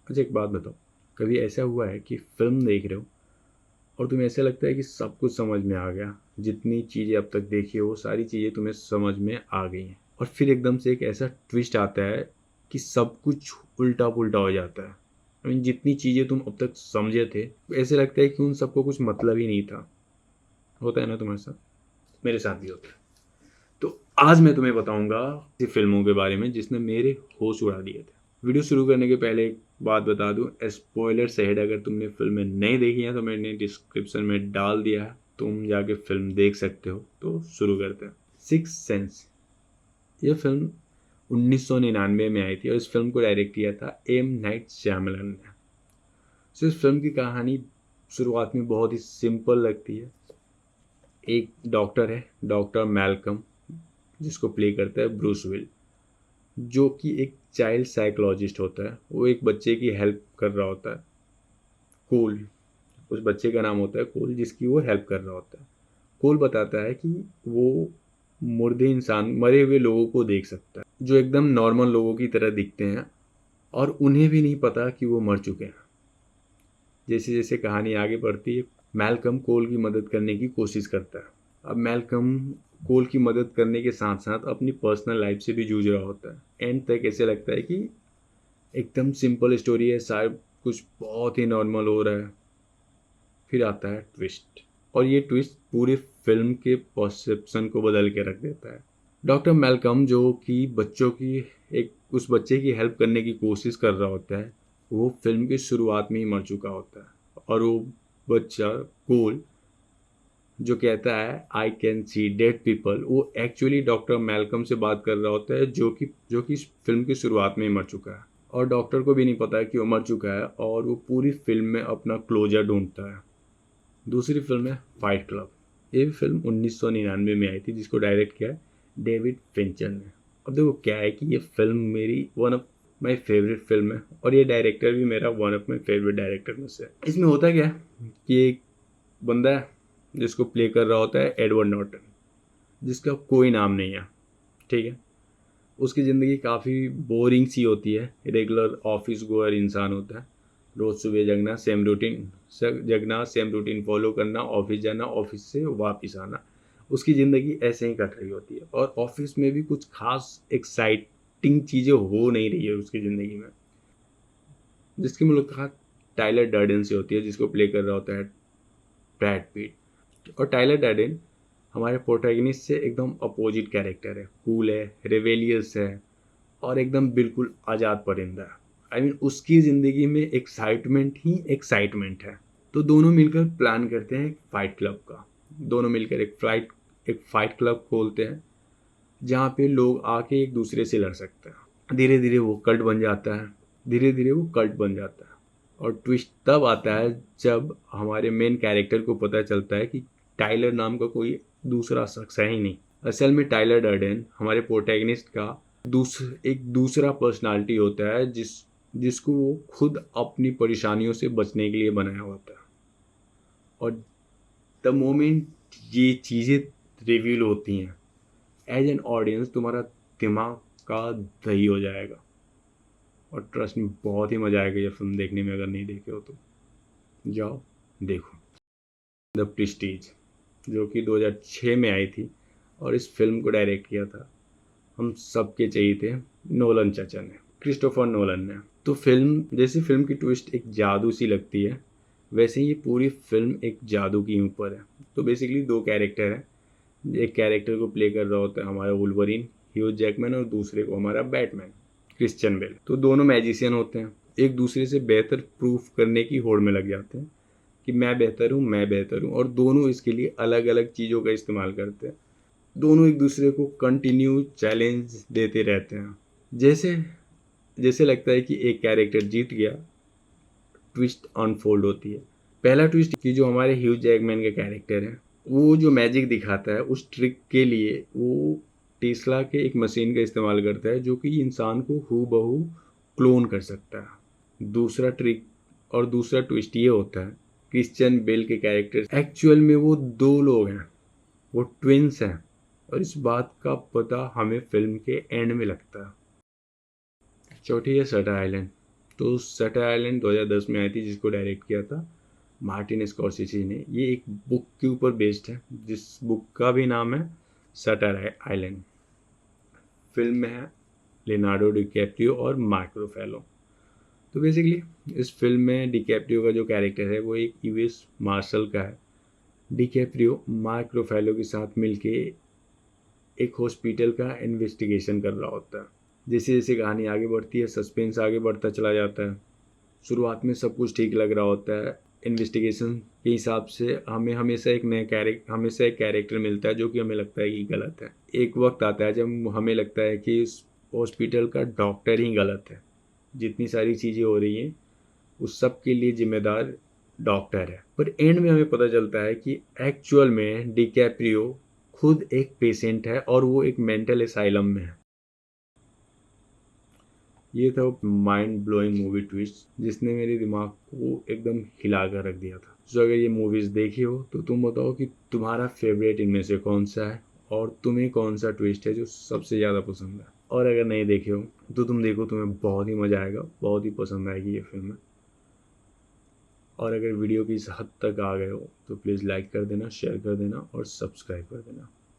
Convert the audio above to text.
अच्छा एक बात बताओ, कभी ऐसा हुआ है कि फ़िल्म देख रहे हो और तुम्हें ऐसा लगता है कि सब कुछ समझ में आ गया, जितनी चीज़ें अब तक देखी हो वो सारी चीज़ें तुम्हें समझ में आ गई हैं, और फिर एकदम से एक ऐसा ट्विस्ट आता है कि सब कुछ उल्टा पुल्टा हो जाता है। I mean, जितनी चीज़ें तुम अब तक समझे थे, ऐसे लगता है कि उन सबको कुछ मतलब ही नहीं था। होता है ना तुम्हारे साथ? मेरे साथ भी होता है। तो आज मैं तुम्हें बताऊंगा ऐसी फिल्मों के बारे में जिसने मेरे होश उड़ा दिए थे। वीडियो शुरू करने के पहले एक बात बता दूं, स्पॉइलर हेड, अगर तुमने फिल्में नहीं देखी हैं तो मैंने डिस्क्रिप्शन में डाल दिया है, तुम जाके फिल्म देख सकते हो। तो शुरू करते हैं। सिक्स सेंस, ये फिल्म 1999 में आई थी और इस फिल्म को डायरेक्ट किया था एम नाइट श्यामलन ने। तो इस फिल्म की कहानी शुरुआत में बहुत ही सिंपल लगती है। एक डॉक्टर है, डॉक्टर मैल्कम, जिसको प्ले करता है ब्रूस विल, जो कि एक चाइल्ड साइकोलॉजिस्ट होता है। वो एक बच्चे की हेल्प कर रहा होता है, कोल। उस बच्चे का नाम होता है कोल, जिसकी वो हेल्प कर रहा होता है। कोल बताता है कि वो मुर्दे इंसान, मरे हुए लोगों को देख सकता है जो एकदम नॉर्मल लोगों की तरह दिखते हैं, और उन्हें भी नहीं पता कि वो मर चुके हैं। जैसे जैसे कहानी आगे बढ़ती है, मैल्कम कोल की मदद करने की कोशिश करता है। अब मैल्कम कोल की मदद करने के साथ साथ अपनी पर्सनल लाइफ से भी जूझ रहा होता है। एंड तक ऐसे लगता है कि एकदम सिंपल स्टोरी है, शायद कुछ बहुत ही नॉर्मल हो रहा है। फिर आता है ट्विस्ट, और ये ट्विस्ट पूरे फिल्म के परसेप्शन को बदल के रख देता है। डॉक्टर मैल्कम, जो कि बच्चों की एक उस बच्चे की हेल्प करने की कोशिश कर रहा होता है, वो फिल्म की शुरुआत में ही मर चुका होता है। और वो बच्चा कोल, जो कहता है I can see dead people, वो एक्चुअली डॉक्टर मैल्कम से बात कर रहा होता है, जो कि फिल्म की शुरुआत में ही मर चुका है। और डॉक्टर को भी नहीं पता कि वो मर चुका है, और वो पूरी फिल्म में अपना क्लोजर ढूंढता है। दूसरी फिल्म है फाइट क्लब। ये फिल्म 1999 में आई थी, जिसको डायरेक्ट किया है डेविड फिंचर ने। अब देखो क्या है कि ये फिल्म मेरी one of my favourite film है, और ये डायरेक्टर भी मेरा one of my favourite director में से है। इसमें होता क्या है कि एक बंदा है जिसको प्ले कर रहा होता है एडवर्ड नॉर्टन, जिसका कोई नाम नहीं है। ठीक है, उसकी ज़िंदगी काफ़ी बोरिंग सी होती है। रेगुलर ऑफिस गोअर इंसान होता है। रोज़ सुबह जगना, सेम रूटीन फॉलो करना, ऑफिस जाना, ऑफिस से वापस आना। उसकी ज़िंदगी ऐसे ही कट रही होती है, और ऑफिस में भी कुछ खास एक्साइटिंग चीज़ें हो नहीं रही है उसकी ज़िंदगी में, जिसकी मुलाकात टाइलर डर्डन से होती है, जिसको प्ले कर रहा होता है ब्रैड पीट। और टाइलर डर्डन हमारे प्रोटैगनिस्ट से एकदम अपोजिट कैरेक्टर है। कूल है, रेवेलियस है, और एकदम बिल्कुल आज़ाद परिंदा है। उसकी ज़िंदगी में एक्साइटमेंट ही एक्साइटमेंट है। तो दोनों मिलकर प्लान करते हैं एक फाइट क्लब का। दोनों मिलकर एक फाइट क्लब खोलते हैं, जहाँ पे लोग आके एक दूसरे से लड़ सकते हैं। धीरे धीरे वो कल्ट बन जाता है। और ट्विस्ट तब आता है जब हमारे मेन कैरेक्टर को पता चलता है कि टाइलर नाम का कोई दूसरा शख्स है ही नहीं। असल में टाइलर डर्डेन हमारे प्रोटैगनिस्ट का एक दूसरा पर्सनालिटी होता है, जिसको वो खुद अपनी परेशानियों से बचने के लिए बनाया होता है। और द मोमेंट ये चीज़ें रिवील होती हैं, एज एन ऑडियंस तुम्हारा दिमाग का दही हो जाएगा। और ट्रस्ट में बहुत ही मज़ा आएगा ये फिल्म देखने में, अगर नहीं देखे हो तो जाओ देखो। द प्रेस्टीज, जो कि 2006 में आई थी, और इस फिल्म को डायरेक्ट किया था हम सबके चाहिए थे नोलन चाचा ने, क्रिस्टोफर नोलन ने। तो फिल्म की ट्विस्ट एक जादू सी लगती है, वैसे ही ये पूरी फिल्म एक जादू की ऊपर है। तो बेसिकली दो कैरेक्टर हैं। एक कैरेक्टर को प्ले कर रहा होता है हमारा वुल्वरीन, ह्यू जैकमैन, और दूसरे को हमारा बैटमैन, क्रिश्चियन बेल। तो दोनों मैजिशियन होते हैं, एक दूसरे से बेहतर प्रूफ करने की होड़ में लग जाते हैं कि मैं बेहतर हूँ, और दोनों इसके लिए अलग अलग चीज़ों का इस्तेमाल करते हैं। दोनों एक दूसरे को कंटिन्यू चैलेंज देते रहते हैं। जैसे जैसे लगता है कि एक कैरेक्टर जीत गया, ट्विस्ट अनफोल्ड होती है। पहला ट्विस्ट कि जो हमारे ह्यू जैकमैन का कैरेक्टर है, वो जो मैजिक दिखाता है, उस ट्रिक के लिए वो टेस्ला के एक मशीन का इस्तेमाल करता है, जो कि इंसान को हूबहू क्लोन कर सकता है। दूसरा ट्विस्ट ये होता है, क्रिश्चियन बेल के कैरेक्टर एक्चुअल में वो दो लोग हैं, वो ट्विंस हैं, और इस बात का पता हमें फिल्म के एंड में लगता है। चौथी है शटर आइलैंड। तो शटर आइलैंड 2010 में आई थी, जिसको डायरेक्ट किया था मार्टिन स्कॉर्सेज़ी ने। ये एक बुक के ऊपर बेस्ड है, जिस बुक का भी नाम है शटर आइलैंड। फिल्म में है लियोनार्डो डिकैप्रियो और मार्क रूफेलो। तो बेसिकली इस फिल्म में डिकैप्रियो का जो कैरेक्टर है वो एक यूएस मार्शल का है। डिकैप्रियो मार्क रूफेलो के साथ मिलके एक हॉस्पिटल का इन्वेस्टिगेशन कर रहा होता है। जैसे जैसे कहानी आगे बढ़ती है, सस्पेंस आगे बढ़ता चला जाता है। शुरुआत में सब कुछ ठीक लग रहा होता है। इन्वेस्टिगेशन के हिसाब से हमें हमेशा एक कैरेक्टर मिलता है जो कि हमें लगता है कि गलत है। एक वक्त आता है जब हमें लगता है कि इस हॉस्पिटल का डॉक्टर ही गलत है। जितनी सारी चीज़ें हो रही हैं उस सब के लिए जिम्मेदार डॉक्टर है। पर एंड में हमें पता चलता है कि एक्चुअल में डिकैप्रियो खुद एक पेशेंट है और वो एक मेंटल असाइलम में है। ये था माइंड ब्लोइंग मूवी ट्विस्ट जिसने मेरे दिमाग को एकदम हिला कर रख दिया था। तो अगर ये मूवीज़ देखी हो तो तुम बताओ कि तुम्हारा फेवरेट इनमें से कौन सा है और तुम्हें कौन सा ट्विस्ट है जो सबसे ज़्यादा पसंद है। और अगर नहीं देखे हो तो तुम देखो, तुम्हें बहुत ही मज़ा आएगा, बहुत ही पसंद आएगी ये फिल्म। और अगर वीडियो की इस हद तक आ गए हो तो प्लीज़ लाइक कर देना, शेयर कर देना और सब्सक्राइब कर देना।